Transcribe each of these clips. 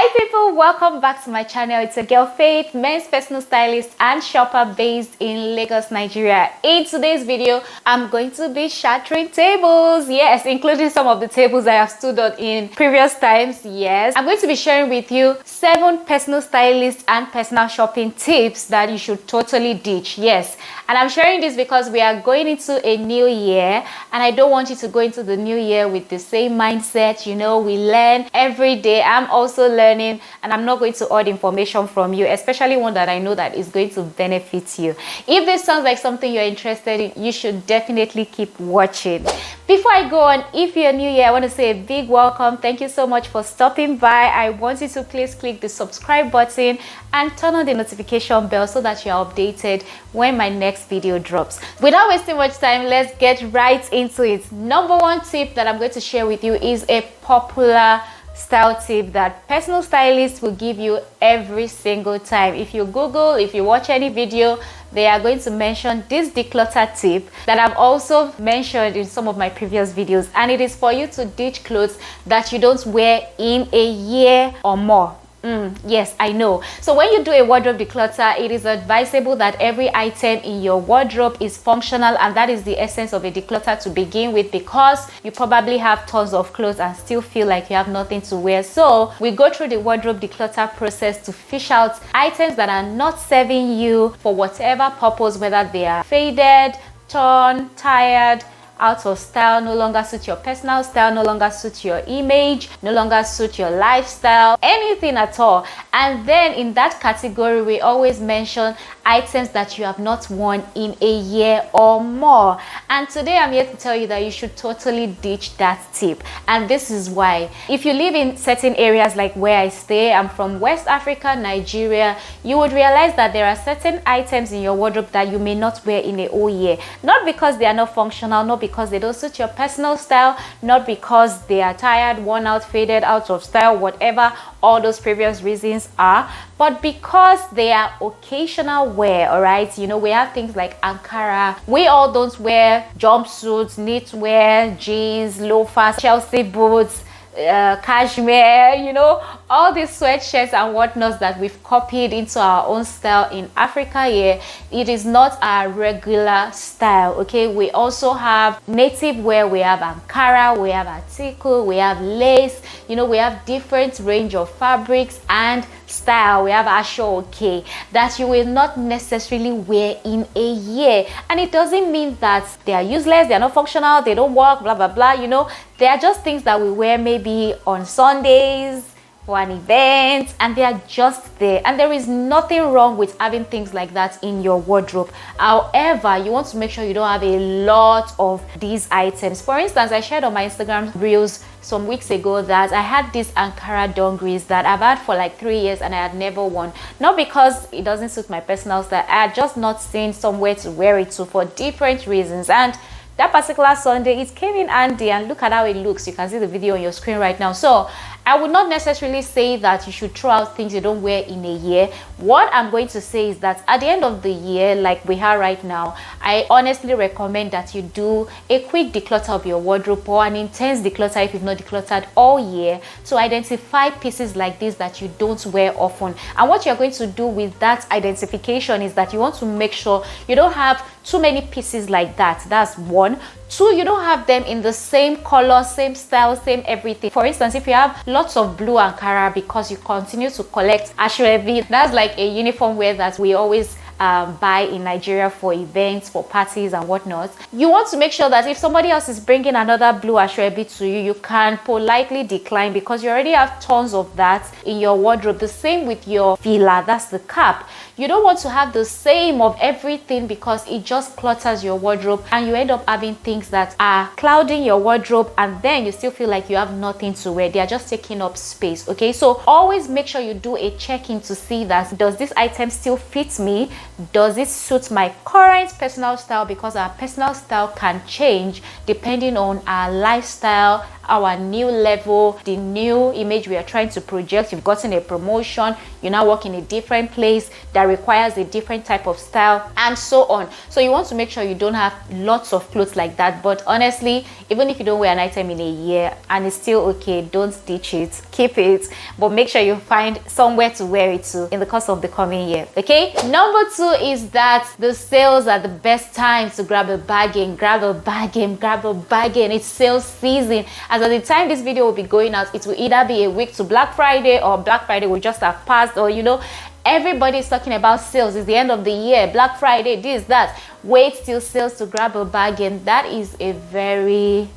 Hi people, welcome back to my channel. It's a girl Faith, men's personal stylist and shopper based in Lagos, Nigeria. In today's video, I'm going to be shattering tables. Yes, including some of the tables I have stood on in previous times. Yes, I'm going to be sharing with you 7 personal stylist and personal shopping tips that you should totally ditch. Yes, and I'm sharing this because we are going into a new year and I don't want you to go into the new year with the same mindset. You know, we learn every day. I'm also learning and I'm not going to hoard information from you, especially one that I know that is going to benefit you. If this sounds like something you're interested in, you should definitely keep watching. Before I go on, if you're new here, I want to say a big welcome. Thank you so much for stopping by. I want you to please click the subscribe button and turn on the notification bell so that you're updated when my next video drops. Without wasting much time, let's get right into it. Number 1 tip that I'm going to share with you is a popular style tip that personal stylists will give you every single time. If you Google, if you watch any video, they are going to mention this declutter tip that I've also mentioned in some of my previous videos, and it is for you to ditch clothes that you don't wear in a year or more. Yes, I know. So when you do a wardrobe declutter, it is advisable that every item in your wardrobe is functional, and that is the essence of a declutter to begin with, because you probably have tons of clothes and still feel like you have nothing to wear. So we go through the wardrobe declutter process to fish out items that are not serving you for whatever purpose, whether they are faded, torn, tired, out of style, no longer suit your personal style, no longer suit your image, no longer suit your lifestyle, anything at all. And then in that category, we always mention items that you have not worn in a year or more. And today I'm here to tell you that you should totally ditch that tip. And this is why. If you live in certain areas like where I stay, I'm from West Africa, Nigeria, you would realize that there are certain items in your wardrobe that you may not wear in a whole year. Not because they are not functional, not because they don't suit your personal style, not because they are tired, worn out, faded, out of style, whatever all those previous reasons are, but because they are occasional wear. All right, you know, we have things like Ankara. We all don't wear jumpsuits, knitwear, jeans, loafers, Chelsea boots, cashmere, you know, all these sweatshirts and whatnots that we've copied into our own style in Africa here. It is not our regular style. Okay, we also have native wear. We have Ankara, we have Atiku, we have lace, you know, we have different range of fabrics and style. We have Ashoke that you will not necessarily wear in a year, and it doesn't mean that they are useless, they are not functional, they don't work, blah blah blah. You know, they are just things that we wear maybe on Sundays for an event, and they are just there, and there is nothing wrong with having things like that in your wardrobe. However, you want to make sure you don't have a lot of these items. For instance, I shared on my Instagram reels some weeks ago that I had these Ankara dungarees that I've had for like 3 years and I had never worn. Not because it doesn't suit my personal style, I had just not seen somewhere to wear it to for different reasons. And that particular Sunday, it came in handy, and look at how it looks. You can see the video on your screen right now. So I would not necessarily say that you should throw out things you don't wear in a year. What I'm going to say is that at the end of the year, like we are right now, I honestly recommend that you do a quick declutter of your wardrobe, or an intense declutter if you've not decluttered all year, to identify pieces like this that you don't wear often. And what you're going to do with that identification is that you want to make sure you don't have too many pieces like that. That's 1. 2, you don't have them in the same color, same style, same everything. For instance, if you have lots of blue Ankara because you continue to collect Ashwebi, that's like a uniform wear that we always buy in Nigeria for events, for parties and whatnot. You want to make sure that if somebody else is bringing another blue Ashwebi to you, you can politely decline, because you already have tons of that in your wardrobe. The same with your fila, that's the cap. You don't want to have the same of everything, because it just clutters your wardrobe and you end up having things that are clouding your wardrobe, and then you still feel like you have nothing to wear. They are just taking up space. Okay, so always make sure you do a check-in to see that, does this item still fit me? Does it suit my current personal style? Because our personal style can change depending on our lifestyle, our new level, the new image we are trying to project. You've gotten a promotion, you now work in a different place that requires a different type of style, and so on. So you want to make sure you don't have lots of clothes like that. But honestly, even if you don't wear an item in a year and it's still okay, don't ditch it, keep it, but make sure you find somewhere to wear it to in the course of the coming year. Okay, number 2 is that the sales are the best time to grab a bargain. Grab a bargain, grab a bargain. It's sales season. As at the time this video will be going out, it will either be a week to Black Friday, or Black Friday will just have passed, or everybody's talking about sales. It's the end of the year, Black Friday, this, that. Wait till sales to grab a bargain. That is a very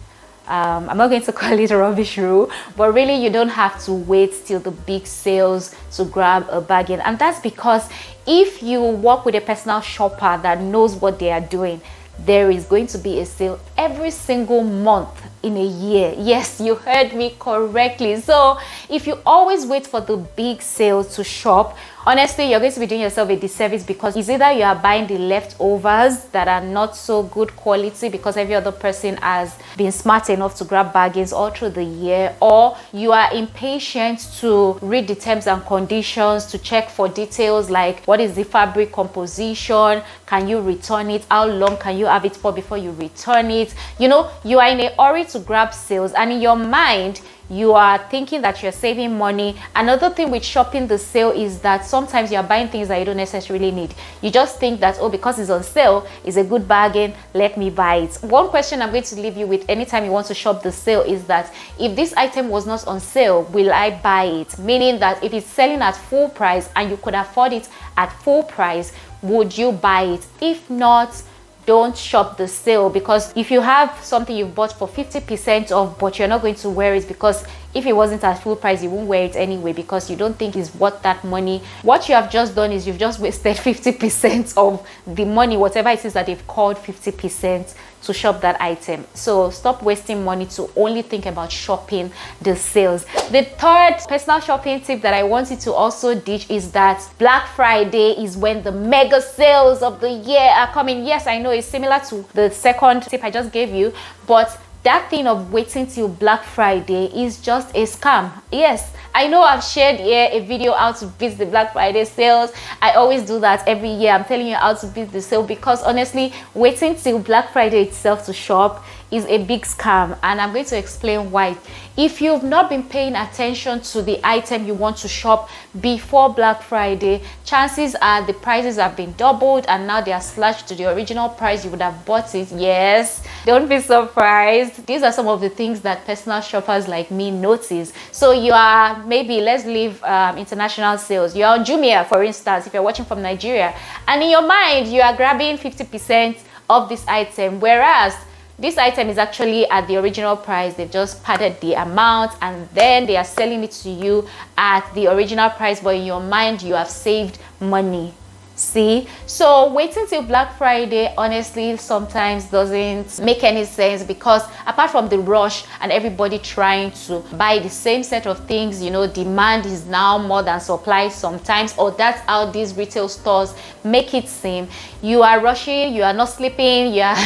I'm not going to call it a rubbish rule, but really you don't have to wait till the big sales to grab a bargain. And that's because if you work with a personal shopper that knows what they are doing, there is going to be a sale every single month in a year. Yes, you heard me correctly. So if you always wait for the big sales to shop, honestly, you're going to be doing yourself a disservice, because it's either you are buying the leftovers that are not so good quality because every other person has been smart enough to grab bargains all through the year, or you are impatient to read the terms and conditions, to check for details like what is the fabric composition, can you return it, how long can you have it for before you return it. You are in a hurry to grab sales, and in your mind you are thinking that you're saving money. Another thing with shopping the sale is that sometimes you're buying things that you don't necessarily need. You just think that, oh, because it's on sale, it's a good bargain, let me buy it. One question I'm going to leave you with anytime you want to shop the sale is that if this item was not on sale, will I buy it? Meaning that if it's selling at full price and you could afford it at full price, would you buy it? If not, don't shop the sale, because if you have something you've bought for 50% off but you're not going to wear it, because if it wasn't at full price you won't wear it anyway because you don't think it's worth that money, what you have just done is you've just wasted 50% of the money, whatever it is that they've called 50%, to shop that item. So stop wasting money to only think about shopping the sales. The third personal shopping tip that I want you to also ditch is that Black Friday is when the mega sales of the year are coming. Yes, I know it's similar to the second tip I just gave you, but that thing of waiting till Black Friday is just a scam. Yes, I know I've shared here a video how to beat the Black Friday sales. I always do that every year. I'm telling you how to beat the sale, because honestly, waiting till Black Friday itself to shop is a big scam, and I'm going to explain why. If you've not been paying attention to the item you want to shop before Black Friday, chances are the prices have been doubled and now they are slashed to the original price you would have bought it. Yes, don't be surprised. These are some of the things that personal shoppers like me notice. So you are, maybe let's leave international sales, you're on Jumia for instance, if you're watching from Nigeria, and in your mind you are grabbing 50% of this item, whereas this item is actually at the original price. They've just padded the amount and then they are selling it to you at the original price, but in your mind you have saved money. See, so waiting till Black Friday honestly sometimes doesn't make any sense, because apart from the rush and everybody trying to buy the same set of things, demand is now more than supply sometimes, or that's how these retail stores make it seem. You are rushing, you are not sleeping, you are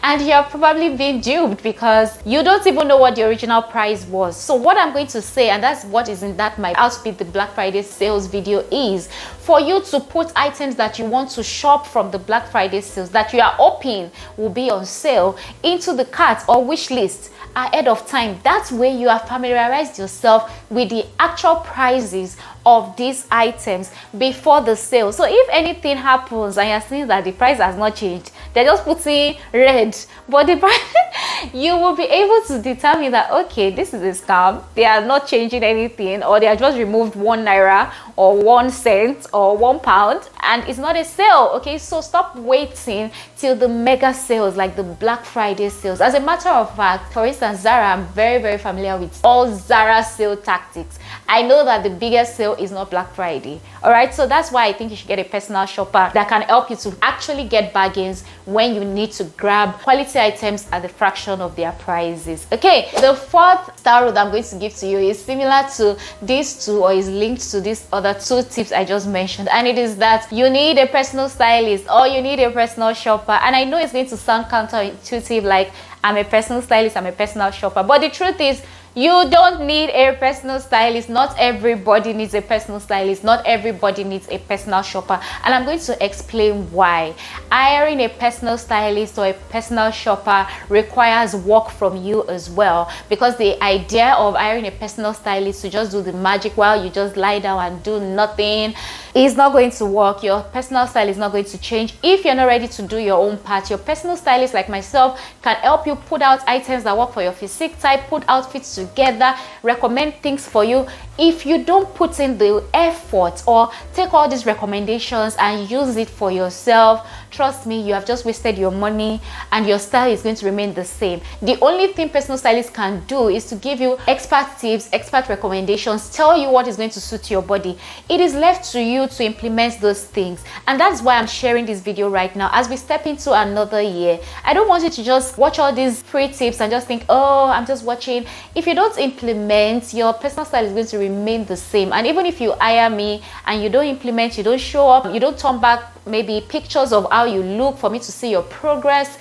and you're probably being duped because you don't even know what the original price was. So what I'm going to say, and that's what is in that my how to beat the Black Friday sales video, is for you to put items that you want to shop from the Black Friday sales that you are hoping will be on sale into the cart or wish list ahead of time. That's where you have familiarized yourself with the actual prices of these items before the sale. So if anything happens and you're seeing that the price has not changed, they're just putting red, but the price, you will be able to determine that, okay, this is a scam. They are not changing anything, or they are just removed 1 naira or 1 cent or £1, and it's not a sale. Okay, so stop waiting till the mega sales like the Black Friday sales. As a matter of fact, for instance, Zara, I'm very, very familiar with all Zara sale tactics. I know that the biggest sale is not Black Friday. All right, so that's why I think you should get a personal shopper that can help you to actually get bargains when you need to grab quality items at the fraction of their prices. Okay, the fourth star rule that I'm going to give to you is similar to these two, or is linked to these other 2 tips I just mentioned, and it is that you need a personal stylist or you need a personal shopper. And I know it's going to sound counterintuitive, like I'm a personal stylist, I'm a personal shopper. But the truth is, you don't need a personal stylist. Not everybody needs a personal stylist. Not everybody needs a personal shopper. And I'm going to explain why. Hiring a personal stylist or a personal shopper requires work from you as well. Because the idea of hiring a personal stylist to just do the magic while you just lie down and do nothing is not going to work. Your personal style is not going to change if you're not ready to do your own part. Your personal stylist, like myself, can help you put out items that work for your physique type, put outfits together, recommend things for you. If you don't put in the effort or take all these recommendations and use it for yourself, trust me, you have just wasted your money and your style is going to remain the same. The only thing personal stylists can do is to give you expert tips, expert recommendations, tell you what is going to suit your body. It is left to you to implement those things, and that's why I'm sharing this video right now. As we step into another year, I don't want you to just watch all these free tips and just think, oh, I'm just watching. If you don't implement, your personal style is going to remain the same. And even if you hire me and you don't implement, you don't show up, you don't turn back maybe pictures of how you look for me to see your progress,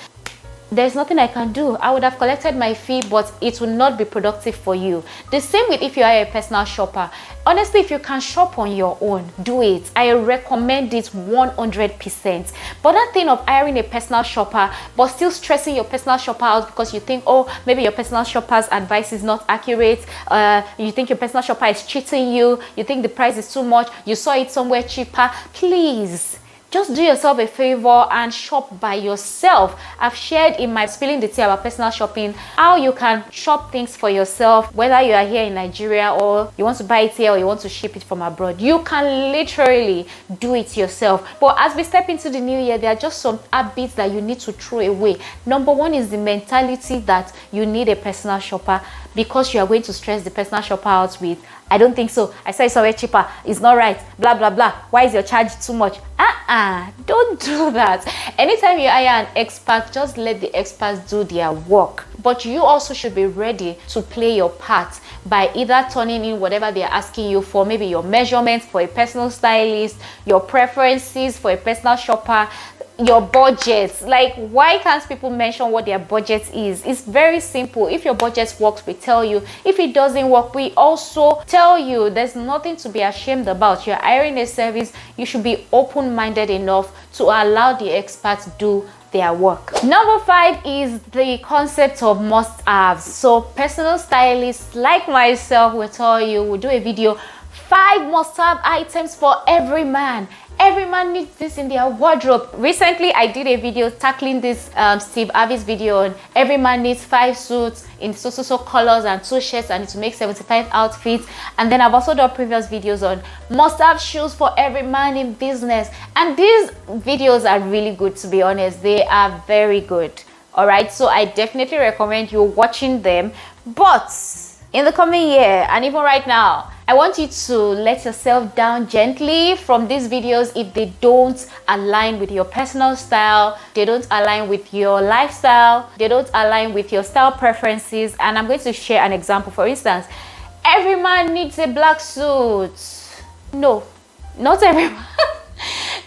there's nothing I can do. I would have collected my fee, but it will not be productive for you. The same with if you are a personal shopper. Honestly, if you can shop on your own, do it. I recommend it 100%. But that thing of hiring a personal shopper but still stressing your personal shopper out because you think, oh, maybe your personal shopper's advice is not accurate, you think your personal shopper is cheating you, you think the price is too much, you saw it somewhere cheaper, please just do yourself a favor and shop by yourself. I've shared in my Spilling the Tea about personal shopping how you can shop things for yourself, whether you are here in Nigeria or you want to buy it here or you want to ship it from abroad. You can literally do it yourself. But as we step into the new year, there are just some habits that you need to throw away. Number one is the mentality that you need a personal shopper because you are going to stress the personal shopper out with, I don't think so, I saw it somewhere cheaper, it's not right, blah blah blah, why is your charge too much? Don't do that. Anytime you hire an expert, just let the experts do their work. But you also should be ready to play your part by either turning in whatever they're asking you for, maybe your measurements for a personal stylist, your preferences for a personal shopper, your budget. Like, why can't people mention what their budget is? It's very simple. If your budget works, we tell you. If it doesn't work, we also tell you. There's nothing to be ashamed about. You're hiring a service, you should be open-minded enough to allow the experts do their work. Number 5 is the concept of must-haves. So personal stylists like myself will tell you, we'll do a video, 5 must-have items for every man. Every man needs this in their wardrobe. Recently, I did a video tackling this Steve Harvey's video on every man needs 5 suits in so colors and 2 shirts and to make 75 outfits. And then I've also done previous videos on must-have shoes for every man in business. And these videos are really good, to be honest. They are very good. All right, so I definitely recommend you watching them. But in the coming year, and even right now, I want you to let yourself down gently from these videos if they don't align with your personal style, they don't align with your lifestyle, they don't align with your style preferences. And I'm going to share an example. For instance, every man needs a black suit. No, not every man.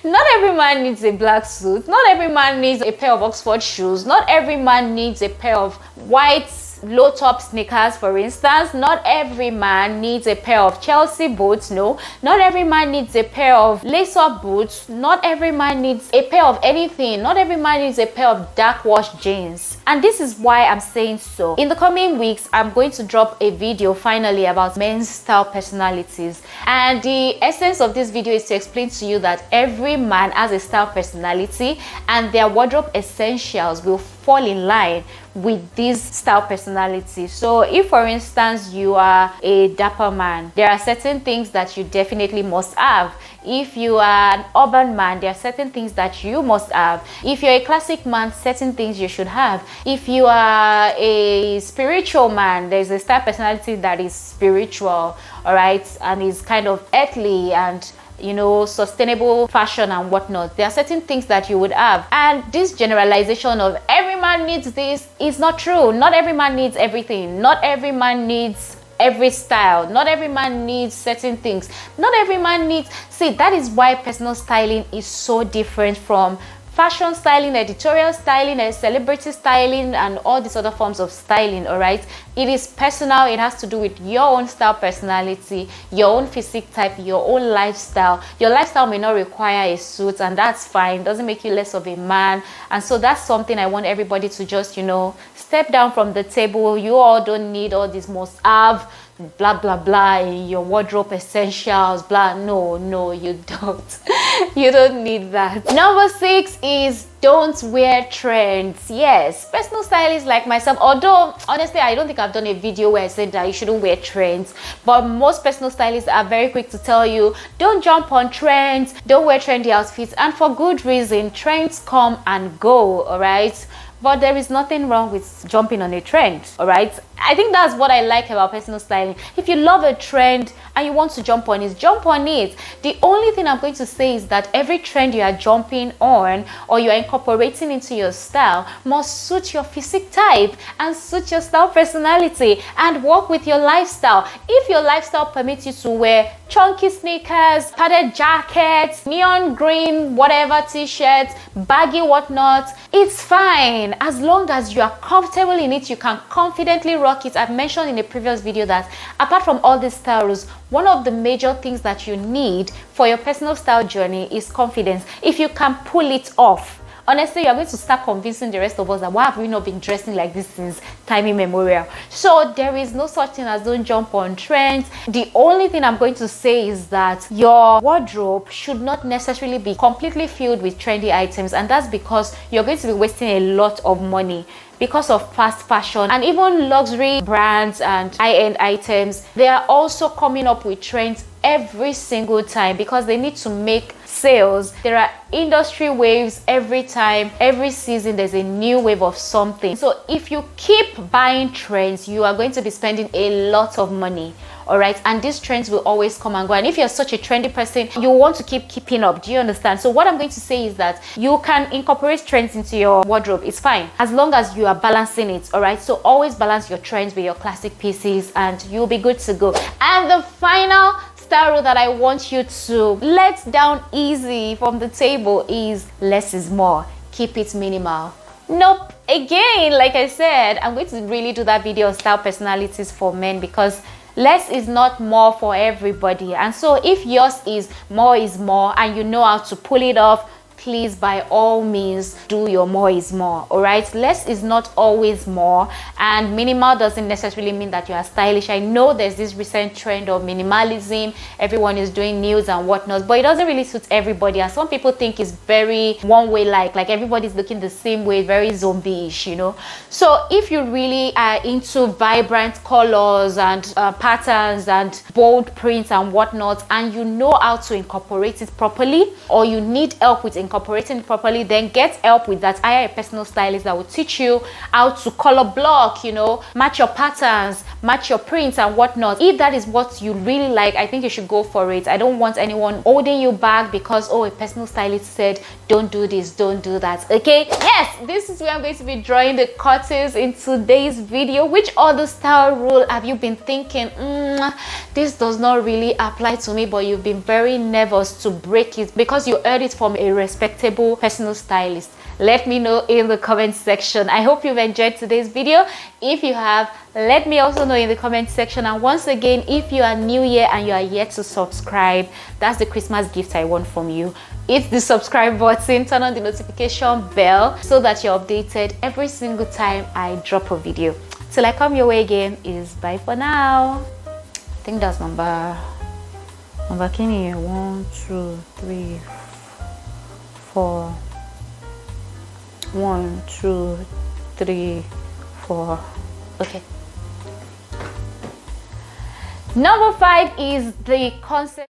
Not every man needs a black suit. Not every man needs a pair of Oxford shoes. Not every man needs a pair of white low-top sneakers, for instance. Not every man needs a pair of Chelsea boots. No, not every man needs a pair of lace-up boots. Not every man needs a pair of anything. Not every man needs a pair of dark wash jeans. And this is why I'm saying so. In the coming weeks, I'm going to drop a video finally about men's style personalities. And the essence of this video is to explain to you that every man has a style personality and their wardrobe essentials will fall in line with this style personality. So if, for instance, you are a dapper man, there are certain things that you definitely must have. If you are an urban man, there are certain things that you must have. If you're a classic man, certain things you should have. If you are a spiritual man, there's a style personality that is spiritual, all right, and is kind of earthly and, you know, sustainable fashion and whatnot. There are certain things that you would have. And this generalization of every man needs this is not true. Not every man needs everything. Not every man needs every style. Not every man needs certain things. Not every man needs... See, that is why personal styling is so different from fashion styling, editorial styling, and celebrity styling, and all these other forms of styling. All right, it is personal. It has to do with your own style, personality, your own physique type, your own lifestyle. Your lifestyle may not require a suit, and that's fine. It doesn't make you less of a man. And so that's something I want everybody to just, you know, step down from the table. You all don't need all these must have blah blah blah in your wardrobe essentials, blah. No, you don't. You don't need that. Number 6 is don't wear trends. Yes, personal stylists like myself, although honestly I don't think I've done a video where I said that you shouldn't wear trends, but most personal stylists are very quick to tell you don't jump on trends, don't wear trendy outfits, and for good reason. Trends come and go, all right, but there is nothing wrong with jumping on a trend. All right, I think that's what I like about personal styling. If you love a trend and you want to jump on it, jump on it. The only thing I'm going to say is that every trend you are jumping on or you are incorporating into your style must suit your physique type and suit your style personality and work with your lifestyle. If your lifestyle permits you to wear chunky sneakers, padded jackets, neon green, whatever t-shirts, baggy whatnot, it's fine. As long as you are comfortable in it, you can confidently rock it. I've mentioned in a previous video that apart from all these style rules, one of the major things that you need for your personal style journey is confidence. If you can pull it off, honestly, you're going to start convincing the rest of us that why have we not been dressing like this since time immemorial. So there is no such thing as don't jump on trends. The only thing I'm going to say is that your wardrobe should not necessarily be completely filled with trendy items, and that's because you're going to be wasting a lot of money. Because of fast fashion and even luxury brands and high-end items, they are also coming up with trends every single time because they need to make sales. There are industry waves every time. Every season there's a new wave of something. So if you keep buying trends, you are going to be spending a lot of money. All right, and these trends will always come and go, and if you're such a trendy person, you want to keep keeping up. Do you understand? So what I'm going to say is that you can incorporate trends into your wardrobe. It's fine as long as you are balancing it. All right, so always balance your trends with your classic pieces and you'll be good to go. And the final style rule that I want you to let down easy from the table is less is more. Keep it minimal. Nope. Again, like I said, I'm going to really do that video on style personalities for men because less is not more for everybody. And so if yours is more and you know how to pull it off, please by all means do your more is more. All right, less is not always more, and minimal doesn't necessarily mean that you are stylish. I know there's this recent trend of minimalism, everyone is doing nudes and whatnot, but it doesn't really suit everybody, and some people think it's very one way, like everybody's looking the same way, very zombie-ish, you know. So if you really are into vibrant colors and patterns and bold prints and whatnot, and you know how to incorporate it properly, or you need help with incorporating it properly, then get help with that. Hire a personal stylist that will teach you how to color block, you know, match your patterns, match your prints and whatnot. If that is what you really like, I think you should go for it. I don't want anyone holding you back because, oh, a personal stylist said don't do this, don't do that. Okay, yes, this is where I'm going to be drawing the curtains in today's video. Which other style rule have you been thinking, this does not really apply to me, but you've been very nervous to break it because you heard it from a respectable personal stylist? Let me know in the comment section. I hope you've enjoyed today's video. If you have, let me also know in the comment section. And once again, if you are new here and you are yet to subscribe, that's the Christmas gift I want from you. Hit the subscribe button, turn on the notification bell so that you're updated every single time I drop a video. Till I come your way again is bye for now. I think that's number Kenny. 1 2 3 4. 1 2 3 4. Okay. Number 5 is the concept.